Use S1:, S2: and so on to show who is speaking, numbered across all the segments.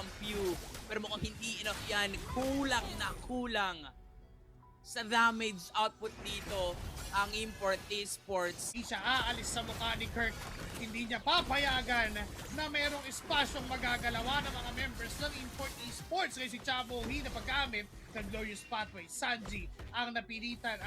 S1: from Pew. Pero mukhang hindi enough yan. Kulang na kulang sa damage output dito ang Import Esports.
S2: Hindi siya aalis sa mukha ni Kirk. Hindi niya papayagan na merong espasyong magagalawa ng mga members ng Import Esports. Kaya si Chabo He na paggamit ng Glorious Pathway. Sanji ang napilitan,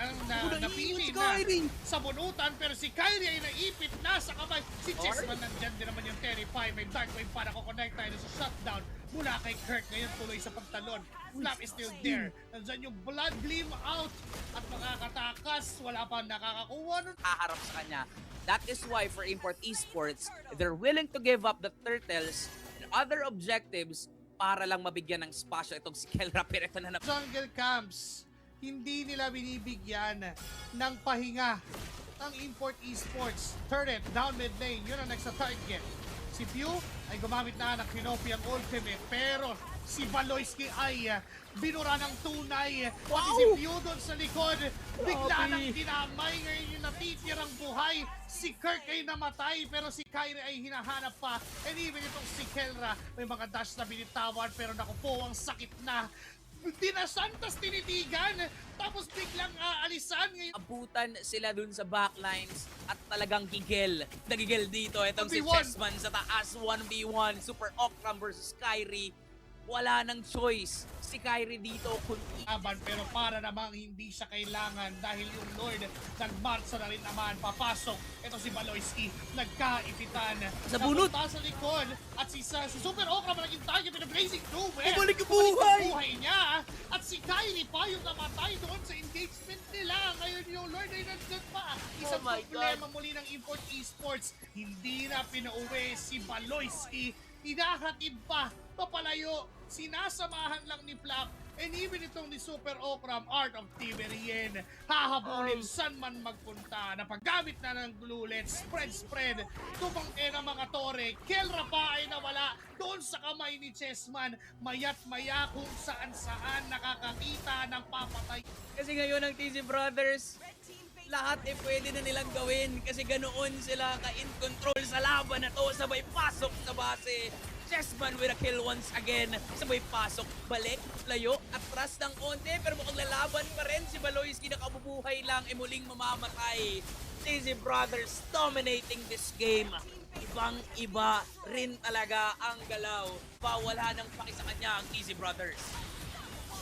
S2: napili na sa bunutan, pero si Kyrie ay naipit na sa kamay. Si Chessman nandyan din naman yung Terrify. May Dark Wave para kukonect tayo sa shutdown mula kay Kirk. Ngayon tuloy sa pagtalon. Flap is still there. Nandyan yung Blood Gleam out at makakatakas. Wala pa nakakakuha nun.
S1: Haharap sa kanya. That is why for Import Esports, they're willing to give up the turtles and other objectives para lang mabigyan ng spasyo itong si Kelra. Pero ito na
S2: Jungle camps, hindi nila binibigyan ng pahinga ang Import Esports. Turret, down mid lane, yun ang next na target. Si Pew ay gumamit na ng Kinopi ang ultimate, pero si Baloyski ay binura ng tunay. Pati si Pew doon sa likod, bigla nang dinamay. Ngayon yung natitirang buhay. Si Kirk ay namatay, pero si Kyrie ay hinahanap pa. And even itong si Kelra, may mga dash na binitawan, pero naku po, ang sakit na. Dinasan, tas tinitigan, tapos biglang aalisan. Ngayon,
S1: abutan sila dun sa backlines at talagang gigil. Nagigil dito itong si
S2: 1v1.
S1: Chessman sa taas. 1v1. Super Okram versus Kyrie. Wala nang choice si Kyrie dito kundi
S2: laban, pero para namang hindi siya kailangan dahil yung Lord nagmarsa na rin naman, papasok. Ito si Baloyski, nagkaipitan.
S1: Sa bunot.
S2: Napunta sa likod at si Super Okra naging target ng Blazing Doom.
S1: Bumalik ang
S2: Bumalik
S1: buhay!
S2: ang buhay niya. At si Kyrie pa yung namatay doon sa engagement nila. Ngayon yung Lord ay nandun pa. Isang
S1: Oh my
S2: problema muli ng Import Esports. Hindi na pinauwi si Baloyski. Hinahatid pa papalayo, sinasamahan lang ni Flap, and even itong ni Super Okram, Art of Tiberien, hahabulin saan man magpunta, na paggamit na ng glulet, spread, tumangke ng mga tore, Kelra pa ay nawala doon sa kamay ni Chessman, mayat maya kung saan nakakakita ng papatay.
S1: kasi ngayon ang TC Brothers lahat pwede na nilang gawin kasi ganoon sila ka-in control sa laban na to. Sabay pasok sa base. Chessman with a kill once again. Sabay pasok, balik, layo, atras ng onte. Pero mukhang lalaban pa rin si Baloyski na kabubuhay lang muling mamamatay. TC Brothers dominating this game. Ibang-iba rin talaga ang galaw. Wala nang paki sa kanya ang TC Brothers.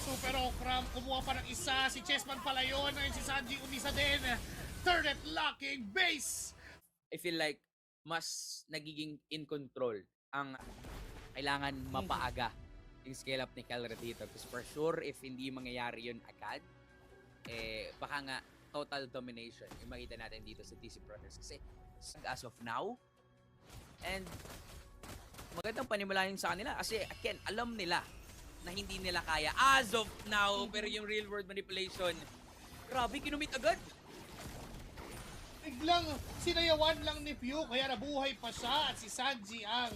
S2: Super Okram, kumuha pa ng isa, si Chessman pala yun, ngayon si Sanji umisa din. Turret locking base.
S1: I feel like mas nagiging in control ang kailangan mapaaga yung scale up ni Kelra dito. Because for sure, if hindi mangyayari yun agad, baka nga total domination yung makita natin dito sa TC Brothers. Kasi as of now, and magandang panimulahin sa kanila kasi again, alam nila na hindi nila kaya as of now, pero yung real world manipulation, grabe, kinumit agad.
S2: Biglang sinayawan lang ni Pew, kaya nabuhay pa siya at si Sanji ang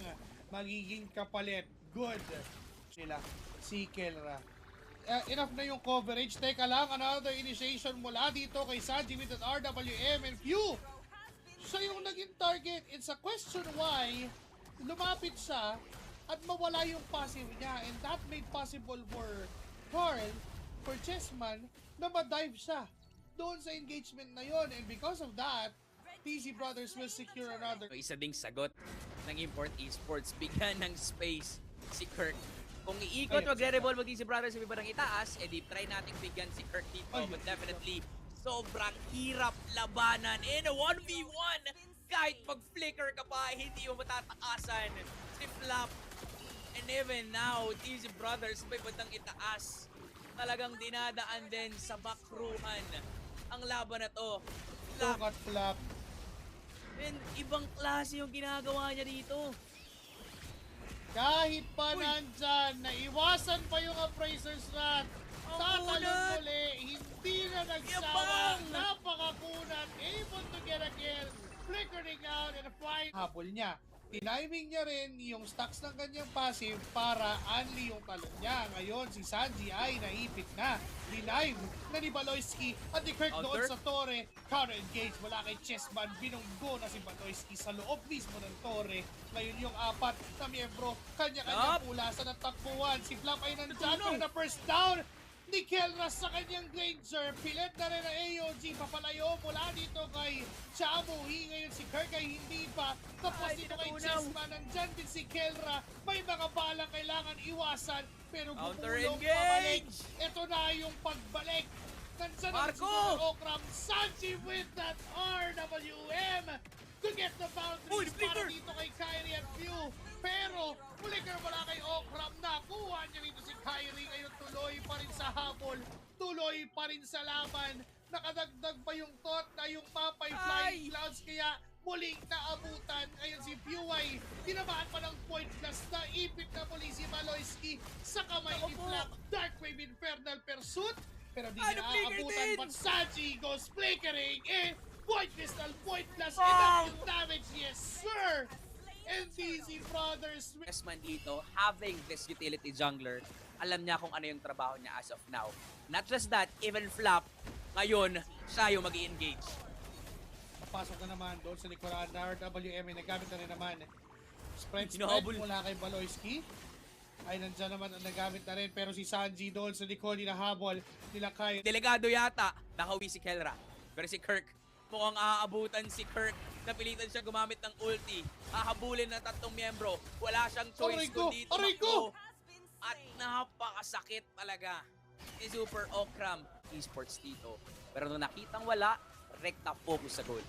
S2: magiging kapalit. Good sila, si Kelra. Enough na yung coverage. Teka lang, another initiation mula dito kay Sanji with an RWM and Pew. Siya yung naging target. It's a question why lumapit siya at mawala yung passive niya, and that made possible for Carl, for Chessman, na ma-dive siya doon sa engagement na yon, and because of that, TC Brothers will secure another.
S1: Isa ding sagot ng Import Esports, bigyan ng space si Kirk. Kung iikot, magre-revolve mag-TC Brothers sa iba ng itaas, edi try nating bigyan si Kirk dito, but definitely sobrang hirap labanan in a 1v1. Kahit mag-flicker ka pa, hindi mo matatakasan si Flap. And even now, TC Brothers may bandang itaas. Talagang dinadaan din sa backruhan ang laban na to.
S2: Look at Flap.
S1: And ibang klase yung ginagawa niya dito.
S2: Kahit pa nandyan, naiwasan pa yung Appraiser's Rat. Tatalon muli, hindi na nagsawa. Napakakunat, able to get a kill. Flickering out and a fine. Habol niya. tiniming niya rin yung stacks ng kanyang passive para unli yung talon niya. Ngayon, si Sanji ay naipit na. Denive na ni Baloyski at ni Kirk doon
S1: Counter.
S2: sa Torre. Counter-engage mula kay Chessman. Binunggo na si Baloyski sa loob mismo ng Torre. Ngayon yung apat na miyembro, kanya-kanya
S1: Flap.
S2: pulasan at takbuhan. Si Flap ay nandyan
S1: Natunaw.
S2: pero na first down ni Kelras sa kanyang Granger. Pilit na rin ang AOG. Papalayo mula dito kay Chamuhi. Ngayon si Kirk ay hindi pa. Tapos
S1: Ay,
S2: dito kay
S1: natunaw.
S2: Chessman. Nandyan din si Kelra. May mga balang kailangan iwasan. Pero
S1: Counter
S2: gumulong
S1: engage.
S2: pabalik. Ito na yung pagbalik. Nandyan na si
S1: Marco.
S2: Super Okram. Sanji with that RWM to get the boundaries para
S1: flicker.
S2: dito kay Kyrie at Pew. Pero flicker wala kay Okram. Nakuha niya dito si Kyrie. Ngayon tuloy pa rin sa habol. Tuloy pa rin sa laban. Nakadagdag pa yung thought na yung map ay flying
S1: Ay!
S2: clouds. Kaya muling naabutan. Ngayon si Pew ay tinamaan pa ng point plus na ipit na muli si Maloyski sa kamay ni
S1: Ako po.
S2: Flap. Darkwave Infernal Pursuit. Pero di
S1: Ano,
S2: niya
S1: flicker
S2: aabutan.
S1: din?
S2: But Sanji goes flickering. Point Crystal, point plus.
S1: Wow!
S2: Enough yung damage. Yes, sir! And DC Brothers
S1: Chessman dito, having this utility jungler, alam niya kung ano yung trabaho niya as of now. Not just that, even Flap, ngayon, siya yung mag-i-engage.
S2: Papasok na naman doon sa likuran. RWM ay nagamit na rin naman. Spread
S1: Hinahabol.
S2: mula kay Baloyski. Ay nandyan naman ang nagamit na rin. Pero si Sanji doon sa likod hinahabol nila kay
S1: Delegado yata, nakauwi si Kelra. Pero si Kirk, mukhang aabutan si Kirk. Napilitan siya gumamit ng ulti. Hahabulin ng tatlong miyembro. Wala siyang choice
S2: Aray ko!
S1: kundi
S2: Aray
S1: tumakbo.
S2: ko!
S1: At napakasakit talaga ni Super Okram Esports dito. Pero nung nakitang wala, rekta focus sa goal.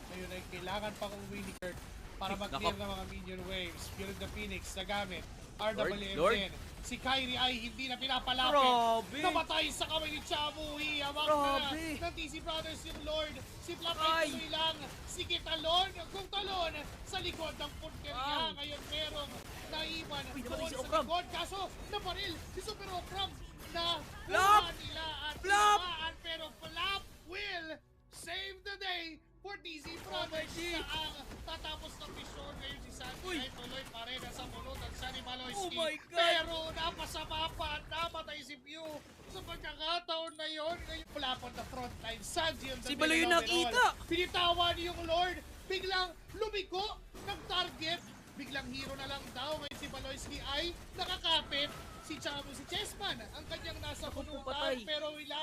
S2: Ngayon ay kailangan pang umuwi ni Kurt para mag-clear ng mga minion waves. Spirit the Phoenix nagamit. RWM
S1: Lord.
S2: din. Si Kyrie ay hindi na pinapalapit.
S1: Grabe!
S2: Namatay sa kamay ni Chamuhi. Hawak
S1: Grabe!
S2: na ng TC Brothers yung Lord. Si Flap
S1: Ay!
S2: ay tuloy lang. Sige talon. Kung talon sa likod ng punteriya.
S1: Ay!
S2: Ngayon merong naiwan
S1: Uy,
S2: doon
S1: namatay si
S2: sa
S1: Okram.
S2: likod. Kaso naparil si Super Okram na
S1: Flap!
S2: kuha nila at
S1: Flap!
S2: tinamaan. Pero Flap will save the day for TC Brothers
S1: G.
S2: na ang tatapos ng mission. Ngayon si Sanji
S1: Uy!
S2: ay tuloy pa rin sa pulutan siya ni Maloyski.
S1: Oh my God!
S2: Pero napasama pa at namatay si Pew sa pagkakataon na yon. Ngayon wala pa na frontline. Sanji ang
S1: Si
S2: the
S1: Baloy yung
S2: villain of it
S1: nakita!
S2: all. Pinitawan yung Lord. Biglang lumiko ng target. Biglang hero na lang daw. Ngayon si Baloyski ay nakakapit. Si Chamo, si Chessman ang kanyang nasa
S1: Ako po,
S2: punutan.
S1: patay.
S2: Pero wala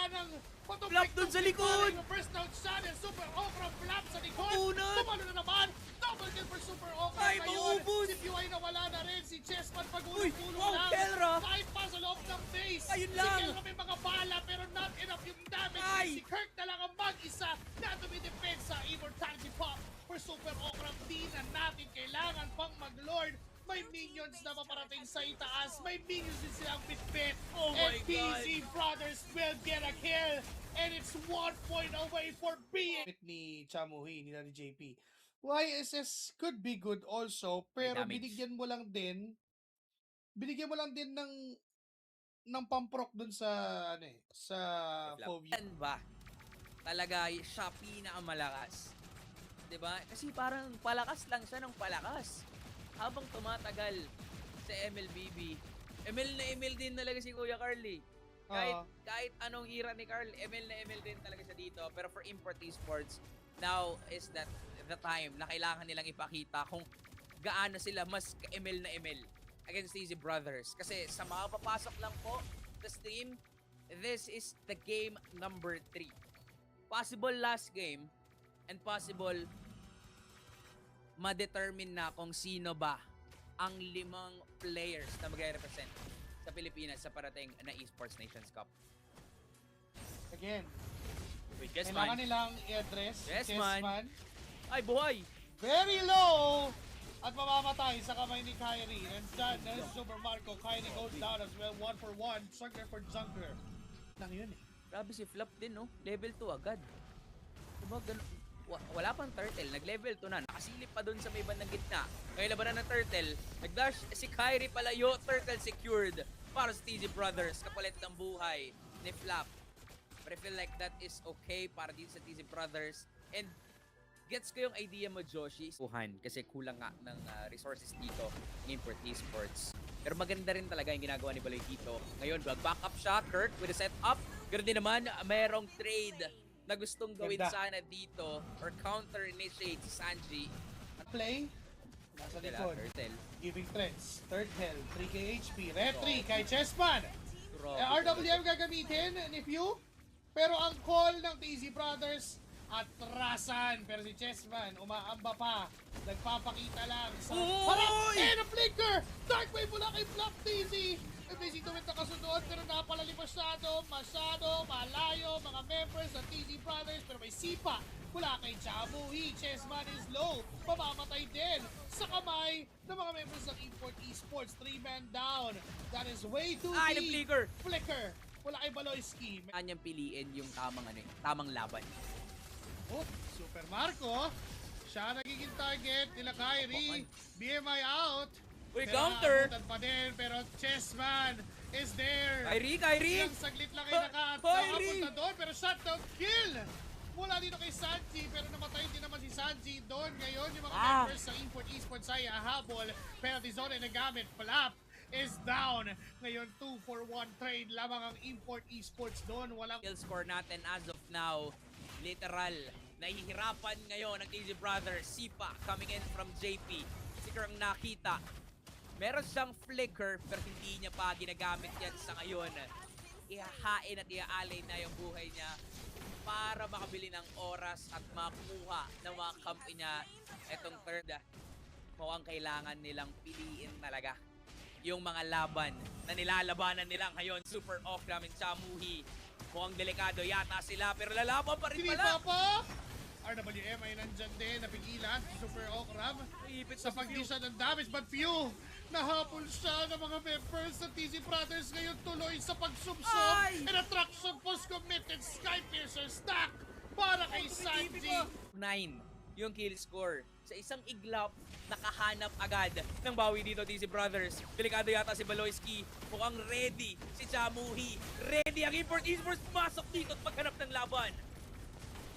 S2: nang
S1: Flap dun sa likod!
S2: First down siya ng Super Okra. Flap sa likod.
S1: Unat!
S2: Tumalo na naman. Double kill for Super Okra.
S1: Ay,
S2: Ngayon,
S1: maubos!
S2: si Pew ay nawala na rin. Si Chessman
S1: Uy,
S2: pagulong-gulong
S1: wow,
S2: lang.
S1: Kelra!
S2: Kahit pa sa loob ng base.
S1: Ayun
S2: Si
S1: lang!
S2: Kelra may mga bala pero not enough yung damage.
S1: Ay!
S2: Si Kirk na lang ang mag-isa na dumidepensa. Immortality pop for Super Okra. Di na natin kailangan pang mag-lord. May minions na paparating sa itaas. May minions din silang bit-bit.
S1: Oh
S2: And
S1: my God.
S2: TC Brothers will get a kill. And it's 1 point away for being ni Chamuhi, ni JP. YSS could be good also, pero
S1: damage.
S2: binigyan mo lang din ng pamprok dun sa sa Fovia.
S1: Yan ba? Talaga siya pinakamalakas. 'Di ba? Kasi parang palakas lang siya ng palakas. Habang tumatagal sa MLBB, ML din talaga si Kuya Carly. Kahit anong era ni Carl, ML din talaga siya dito. Pero for Import Esports, now is that the time na kailangan nilang ipakita kung gaano sila mas ka-ML na ML against these brothers. Kasi sa mga papasok lang po sa stream, this is the game number 3. Possible last game and possible ma-determine na kung sino ba ang 5 players na mag-represent sa Pilipinas sa parating na Esports Nations Cup.
S2: Again,
S1: Wait,
S2: kailangan
S1: Chessman.
S2: nilang i-address
S1: Chessman.
S2: Chessman.
S1: Ay, buhay!
S2: Very low! At mamamatay sa kamay ni Kyrie. And done na Super Marco. Kyrie goes down as well. 1 for 1. Zungler for Zungler. Lang yun eh.
S1: Grabe si Flap din, no? Level 2 agad. Diba, wala pang turtle. Nag-level 2 na. Nakasilip pa dun sa may bandang gitna. Ngayon labanan ng turtle. Nag-dash si Kyrie palayo. Turtle secured para sa TZ Brothers. Kapalit ng buhay ni Flap. But I feel like that is okay para dito sa TZ Brothers. And Gets ko yung idea mo, Joshi. Kuhan, kasi kulang nga ng resources dito ng Import Esports. Pero maganda rin talaga yung ginagawa ni Baloy dito. Ngayon, back up siya, Kirk with a setup. Ganun din naman, mayroong trade na gustong gawin
S2: Ganda.
S1: sana dito or counter-initiate si Sanji.
S2: Play. Nasa
S1: Sila,
S2: likod.
S1: Turtle.
S2: Giving threats. Third hell. 3k HP. Red 3
S1: Grabe.
S2: kay Chessman. RWM gagamitin ni Pew. Pero ang call ng TZ Brothers, atrasan. Pero si Chessman, umaamba pa. Nagpapakita lang sa
S1: Uy!
S2: harap. And a flicker! Dark Wave mula kay Flop TZ. Busy to nakasunod pero napalali masyado malayo mga members ng TZ Brothers pero may sipa mula kay Jamuhi. Chessman is low, mamamatay din sa kamay ng mga members ng Import Esports. 3-man down. That is way too
S1: Ay,
S2: deep.
S1: flicker!
S2: Flicker mula kay Baloyski.
S1: Kanyang piliin yung tamang laban.
S2: Oh, Super Marco. Siya nagiging target nila Kyrie. BMI out.
S1: Uy,
S2: Pero
S1: counter!
S2: naabutan pa din, pero Chessman is there.
S1: Kyrie!
S2: Ilang saglit lang ay nakapunta doon, pero shutdown kill! Mula dito kay Sanji, pero namatay din naman si Sanji doon. Ngayon, yung mga members sa Import Esports ay ahabol, pero the zone ay nagamit. Flap is down. Ngayon, 2-for-1 trade lamang ang Import Esports doon. Walang
S1: Kill score natin as of now, literal, nahihirapan ngayon ng TZ Brothers. Sipa coming in from JP. Siguro ang nakita. Meron siyang flicker pero hindi niya pa ginagamit yan sa ngayon. Ihahain at iaalay na yung buhay niya para makabili ng oras at makuha ng mga kampi niya. Etong third, mukhang kailangan nilang piliin talaga yung mga laban na nilalabanan nila ngayon. Super off namin Chamuhi. Mukhang delikado yata sila pero lalaban pa rin
S2: hindi
S1: pala.
S2: pa. RWM ay nandyan din, napigilan si Super Okram
S1: Ipit
S2: sa pagdisa ng damage, but few nahabol siya ng mga members ng TZ Brothers ngayon tuloy sa pagsubsob
S1: Ay!
S2: and attraction post committed Sky Piercer stack para kay Sanji.
S1: 9 yung kill score. Sa isang iglap, nakahanap agad ng bawi dito TZ Brothers. Delikado yata si Baloyski. Mukhang ready si Chamuhi. Ready ang Import Esports. Pasok dito at maghanap ng laban.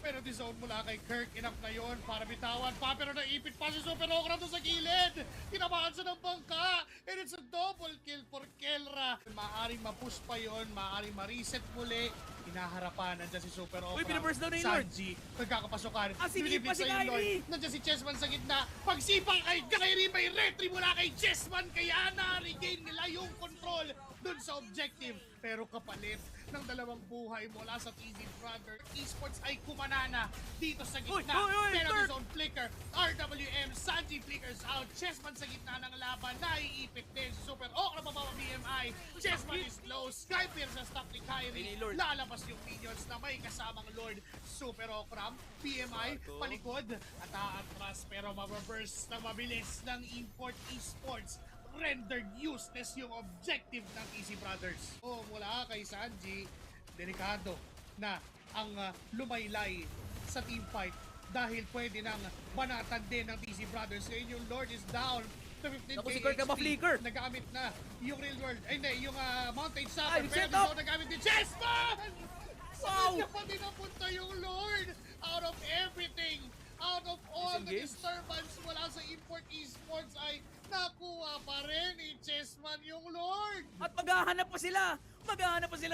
S2: Pero the zone mula kay Kirk, enough na yon para bitawan pa, pero naipit pa si Super Okra doon sa gilid. Tinamaan siya ng bangka, and it's a double kill for Kelra. Maaring ma-push pa yon, maaring ma-reset muli. Hinaharapan, nandiyan si Super Okra.
S1: Uy, pinaburst daw na yung Lord.
S2: Sanji, nagkakapasukan.
S1: Sige pa si
S2: Binibigay yung Lord.
S1: Kyrie.
S2: Nandiyan si Chessman sa gitna. Pagsipang kay Kyrie, may retry mula kay Chessman, kaya na-regain nila yung control dun sa objective. Pero kapalit ng dalawang buhay mula sa TZ Brother Esports ay kumanana dito sa gitna.
S1: Uy,
S2: Pero
S1: Kirk!
S2: the zone flicker, RWM, Sanji flickers out. Chessman sa gitna ng laban, naiipit din si Super Okra mababa BMI. Chessman is low, Skypier sa stop ni
S1: Ay,
S2: Kyrie.
S1: ni Lord.
S2: Lalabas yung minions na may kasamang Lord. Super Okram, BMI,
S1: Marco.
S2: palikod at aatras pero mababurst na mabilis ng Import Esports. Rendered useless yung objective ng TZ Brothers. Mula kay Sanji, delikado na ang lumaylay sa teamfight dahil pwede nang banatan din ng TZ Brothers. Ngayon yung Lord is down to 15k
S1: Naku, si Kirk na
S2: HP.
S1: ma-flicker.
S2: Nagamit na yung real world. Ay, hindi, yung mountain
S1: Ay,
S2: sapper. Pero
S1: set up.
S2: dito nagamit din Chessman! Sa
S1: Wow!
S2: kanya pa din napunta yung Lord out of everything. Out of all the
S1: Disengage.
S2: disturbance mula sa Import Esports ay nakuha pa rin ni Chessman yung Lord.
S1: At maghahanap pa sila.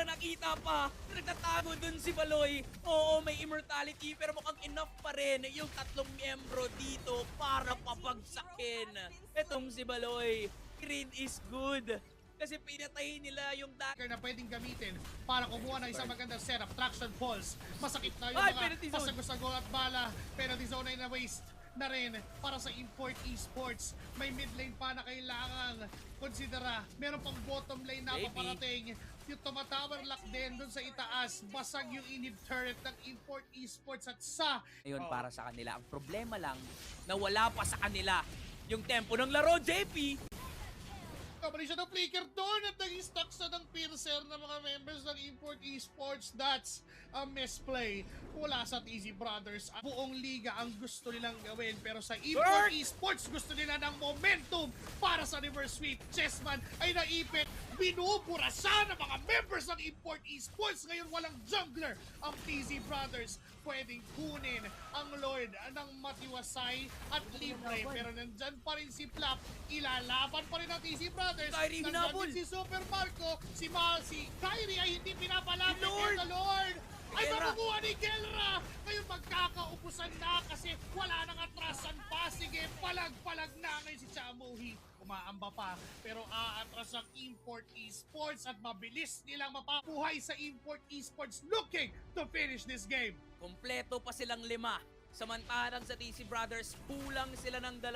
S1: Nakita pa. Nagtatago dun si Baloy. Oo, may immortality pero mukhang enough pa rin yung tatlong miyembro dito para papagsakin. Etong si Baloy. Green is good. Kasi pinatay nila yung
S2: Na pwedeng gamitin para kumuha ng isang magandang setup. Traction falls. Masakit na yung
S1: Ay,
S2: mga
S1: penalty zone.
S2: pasago-sago at bala. Penalty zone ay na-waste na rin para sa Import Esports. May mid lane pa na kailangan konsidera. Meron pang bottom lane na
S1: Maybe.
S2: paparating. Yung tumatower lock din dun sa itaas. Basag yung inhib turret ng Import Esports at sa
S1: ngayon para sa kanila. Ang problema lang na wala pa sa kanila yung tempo ng laro, JP.
S2: Kabali siya ng flicker doon at naging stuck sa ng piercer ng mga members ng Import Esports. That's a misplay mula sa TZ Brothers. Buong liga ang gusto nilang gawin pero sa Import Esports gusto nila ng momentum para sa reverse sweep. Chessman ay naipit. binubura siya ng mga members ng Import Esports. Ngayon walang jungler ang TZ Brothers. Pwedeng kunin ang Lord ng matiwasay at libre. Pero nandyan pa rin si Flap. Ilalaban pa rin ang TZ Brothers.
S1: Kyrie
S2: Nandyan
S1: hinabol.
S2: din si Super Marco. Si Kyrie ay hindi pinapalapit.
S1: Lord!
S2: And the Lord ay
S1: Kelra.
S2: makukuha ni Kelra. Ngayon magkakaupusan na kasi wala nang atrasan pa. Sige, palag-palag na ngayon si Chamuhi. Umaamba pa, pero aatras ang Import Esports at mabilis nilang mapapuhay sa Import Esports looking to finish this game.
S1: Kompleto pa silang 5. Samantalang sa TC Brothers, kulang sila ng 2.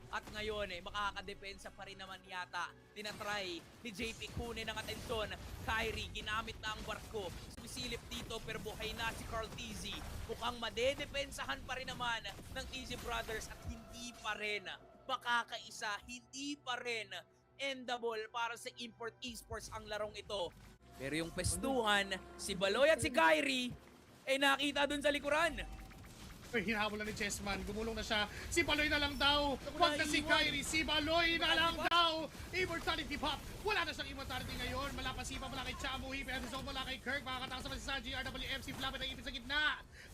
S1: At ngayon, makakadepensa pa rin naman yata. Tinatry ni JP kunin ang atensyon. Kyrie, ginamit na ang barko. Sumisilip dito pero buhay na si Carl TZ. Mukhang madedepensahan pa rin naman ng TZ Brothers at hindi pa rin makakaisa, hindi pa rin endable para sa Import Esports ang larong ito. Pero yung pestuhan, si Baloy at si Kyrie ay nakita dun sa likuran.
S2: Hinahabol na ni Chessman, gumulong na siya. Si Baloy na lang daw. Wag na si Kyrie, si Baloy na lang daw. Immortality Pop. Wala na siyang immortality ngayon. Malapasipa mula kay Chamuhi. Pero sa mula kay Kirk. Makakatakas naman si Sanji. RWMC Flapit ang ipit sa gitna.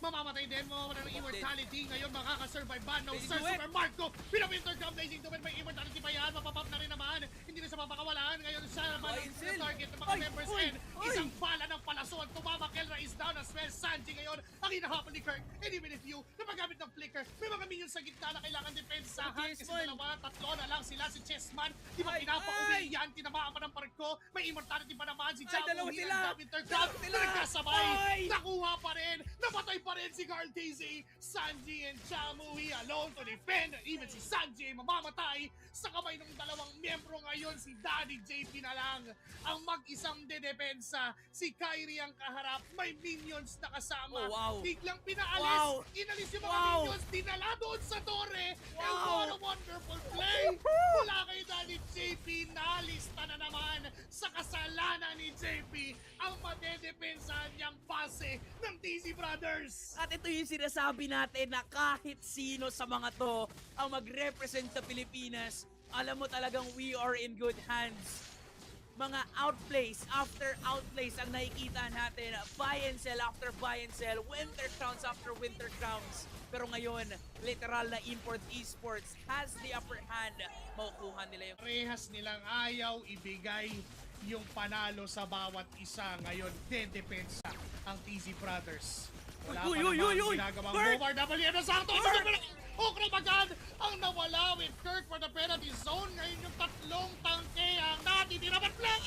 S2: Mamamatay din. Mamamatay ng immortality. Ngayon makakasurvive ba? No sir, Super Marco. Pinapintercom. Blazing Doom. May immortality pa yan. Mapapop na rin naman. Hindi na siya mapakawalan. Ngayon siya naman ang target ng mga members. And isang bala ng palason. Tumama. Kelra is down as well. Sanji ngayon ang hinahabol ni Kirk. And even if you na magamit ng flicker, may mga minions sa gitna na kailangan depensahan. Kasi dalawa, 3 na lang sila. Si Chessman, di ba pinapauwi yan? Tinamaan pa ng parko. May immortality pa naman. Si Chamuhi ang intercom. Nagkasabay. Nakuha pa rin. Napatay pa rin si Carl TZ. Sanji and Chamuhi alone to defend. Even si Sanji ay mamamatay sa kamay ng dalawang miyembro ngayon. Si Daddy JP na lang ang mag-isang dedepensa. Si Kyrie ang kaharap. May minions na kasama.
S1: Oh, wow.
S2: Biglang pinaalis.
S1: Wow.
S2: Inalis yung mga
S1: Wow.
S2: minions. Dinala doon sa torre.
S1: Wow.
S2: And what a wonderful play. Wala kay Daddy JP. Nalista na naman sa kasalanan ni JP ang madedepensahan niyang base ng TZ Brothers.
S1: At ito yung sinasabi natin na kahit sino sa mga to ang mag-represent sa Pilipinas, alam mo talagang we are in good hands. Mga outplays after outplays ang nakikita natin. Buy and sell after buy and sell. Winter crowns after winter crowns. Pero ngayon, literal na Import Esports has the upper hand. Makukuha nila yung...
S2: Rehas nilang ayaw ibigay yung panalo sa bawat isa. Ngayon, dedepensa ang TZ Brothers. Wala
S1: Uy,
S2: pa
S1: uy,
S2: namang
S1: uy, uy!
S2: ginagawang
S1: Kirk!
S2: Bomar WM na sakto. Okra Magad ang nawala with Kirk for the penalty zone. Ngayon yung 3 tangke ang natitira. But Black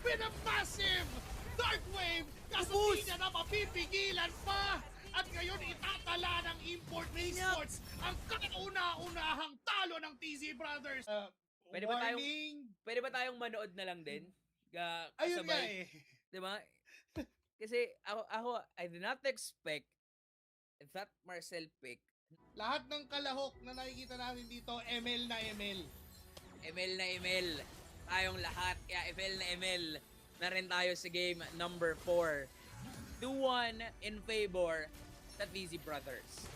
S2: with a massive dark wave. Kaso hindi niya na mapipigilan pa. At ngayon itatala ng Import Esports ang kauna-unahang talo ng TZ Brothers.
S1: Pwede ba tayong-
S2: Warning.
S1: Pwede ba tayong manood na lang din?
S2: Ayun nga
S1: Kasabay,
S2: eh.
S1: diba? Kasi ako, I did not expect that Marcel pick.
S2: Lahat ng kalahok na nakikita natin dito, ML na ML.
S1: ML na ML. Tayong lahat. Kaya ML na ML na rin tayo sa game number 4. 2-1 in favor sa TZ Brothers.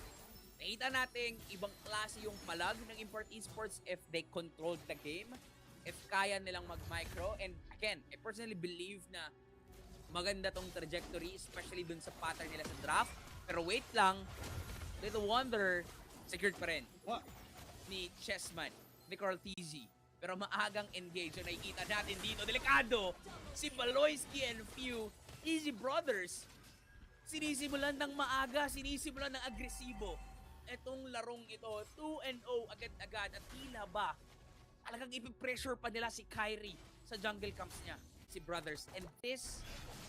S1: Nakita natin ibang klase yung palag ng Import Esports if they controlled the game. If kaya nilang mag-micro. And again, I personally believe na maganda tong trajectory, especially dun sa pattern nila sa draft. Pero wait lang, Little Wonder, secured pa rin
S2: What?
S1: ni Chessman, ni Carl TZ. Pero maagang engage. So nakikita natin dito, delikado, si Baloyski and Few, Easy Brothers, sinisimulan ng maaga, sinisimulan ng agresibo. Etong larong ito, 2-0 agad-agad at tila ba, talagang ipipressure pa nila si Kyrie sa jungle camps niya, si Brothers. And this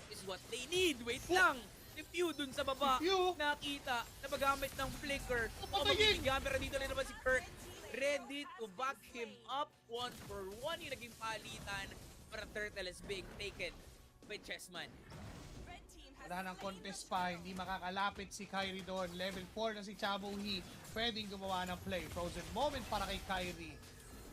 S1: is what they need. Wait lang! Si Few dun sa baba,
S2: Si Few.
S1: nakita na magamit ng flicker.
S2: Papatayin!
S1: Pero dito rin naman si Kirk. Ready to back him up 1-for-1 yung naging palitan. Pero Turtle is being taken by Chessman.
S2: Wala nang contest pa, hindi makakalapit si Kyrie doon. Level 4 na si Chamuhi, pwedeng gumawa ng play. Frozen moment para kay Kyrie.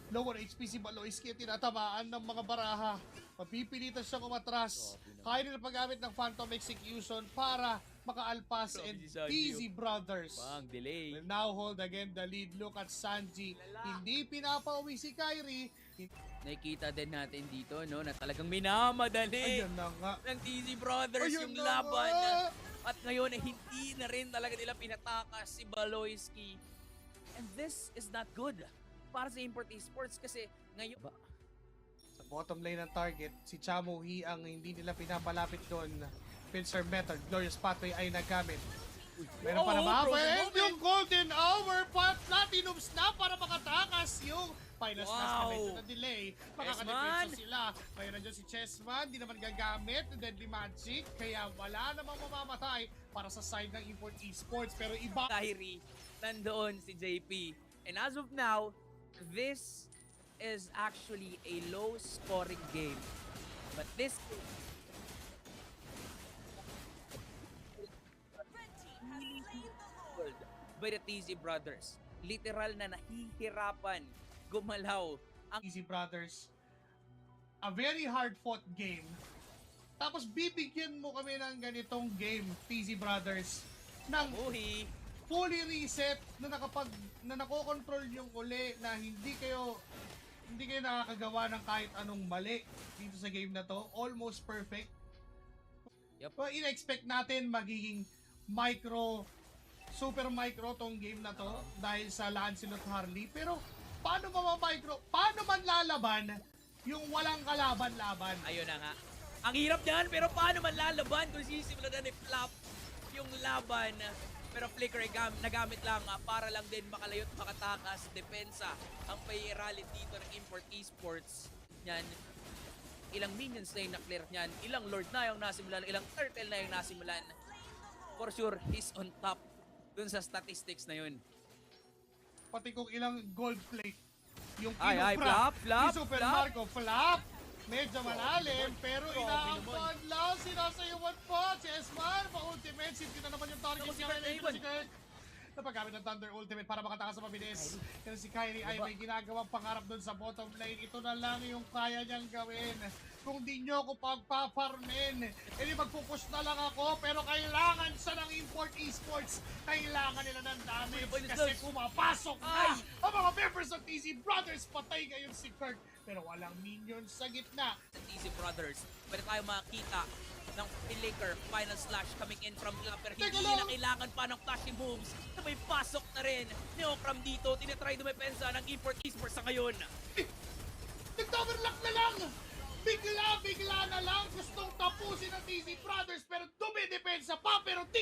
S2: Lower HP si Baloyski at tinatamaan ng mga baraha. Mapipilitan siyang umatras. Kyrie na paggamit ng Phantom Execution para makaalpas and TZ Brothers
S1: Bang, delay.
S2: will now hold again the lead. Look at Sanji. Hindi pinapauwi si Kyrie.
S1: Nakikita din natin dito, no, na talagang minamadali
S2: Ayan na nga.
S1: ng TZ Brothers
S2: Ayun
S1: yung
S2: na
S1: laban.
S2: nga.
S1: At ngayon ay hindi na rin talaga nila pinatakas si Baloyski. And this is not good para sa Import Esports kasi ngayon...
S2: Sa bottom lane ng target, si Chamo Hee ang hindi nila pinapalapit doon. Pincer Method, Glorious Pathway ay nagamit. Meron pa na ba?
S1: Frozen
S2: And
S1: moment.
S2: yung Golden Hour pa, Platinum Snap para makatakas yung final smash na medyo na delay. Makakadepensa sila. Mayroon dyan si Chessman, di naman gagamit ng Deadly Magic, kaya wala namang mamamatay para sa side ng Import Esports. Pero iba...
S1: Kyrie, nandoon si JP. And as of now, this is actually a low-scoring game. But this by the TZ Brothers. Literal na nahihirapan gumalaw ang
S2: Easy Brothers, a very hard-fought game. Tapos bibigyan mo kami ng ganitong game, TZ Brothers, ng
S1: Uhi.
S2: fully reset na nakokontrol yung uli na hindi kayo nakakagawa ng kahit anong mali dito sa game na to. Almost perfect.
S1: Yup.
S2: So, in-expect natin magiging super micro tong game na to dahil sa Lancelot Harley. Pero paano mamamicro? Paano man lalaban yung walang kalaban-laban?
S1: Ayun na nga. Ang hirap niyan, pero paano man lalaban kung sisimulan na ni-flop yung laban. Pero Flicker ay nagamit lang para lang din makalayo at makatakas. Depensa ang pay-rally dito ng Import Esports. Yan. Ilang minions na yung na-clear niyan. Ilang Lord na yung nasimulan. Ilang Turtle na yung nasimulan. For sure, he's on top dun sa statistics na yun.
S2: Pati kung ilang gold plate yung
S1: Ay,
S2: kinupra
S1: flop,
S2: ni Super
S1: flop.
S2: Marco. Flop! Medyo malalim, pero
S1: Grabe
S2: inaangkon lang. Sinasayuan pa. Chessman, pa-ultimate. Simple na naman yung target
S1: Tapos si
S2: niya.
S1: Kurt
S2: Later
S1: Avon.
S2: si Kurt. Napagamit ng Thunder Ultimate para makatakas sa mabilis. Pero si Kyrie ay may ginagawang pangarap doon sa bottom lane. Ito na lang yung kaya niyang gawin. Kung di nyo ako pagpaparmin, edi magpupush na lang ako. Pero kailangan sa ng Import Esports. Kailangan nila ng damage kasi pumapasok na ang mga members ng TZ Brothers. Patay ngayon si Kirk. Pero walang minions sa gitna.
S1: Sa TZ Brothers, pwede tayo makita ng Flicker, final slash coming in from Lapper.
S2: Teka
S1: Hindi
S2: lang.
S1: na kailangan pa ng flashing moves na may pasok na rin ni Okram dito. Tinatry dumepensa ng Import Esports sa ngayon.
S2: Nag-overlock na lang! Bigla na lang gustong tapusin ng TZ Brothers pero dumidepensa pa pero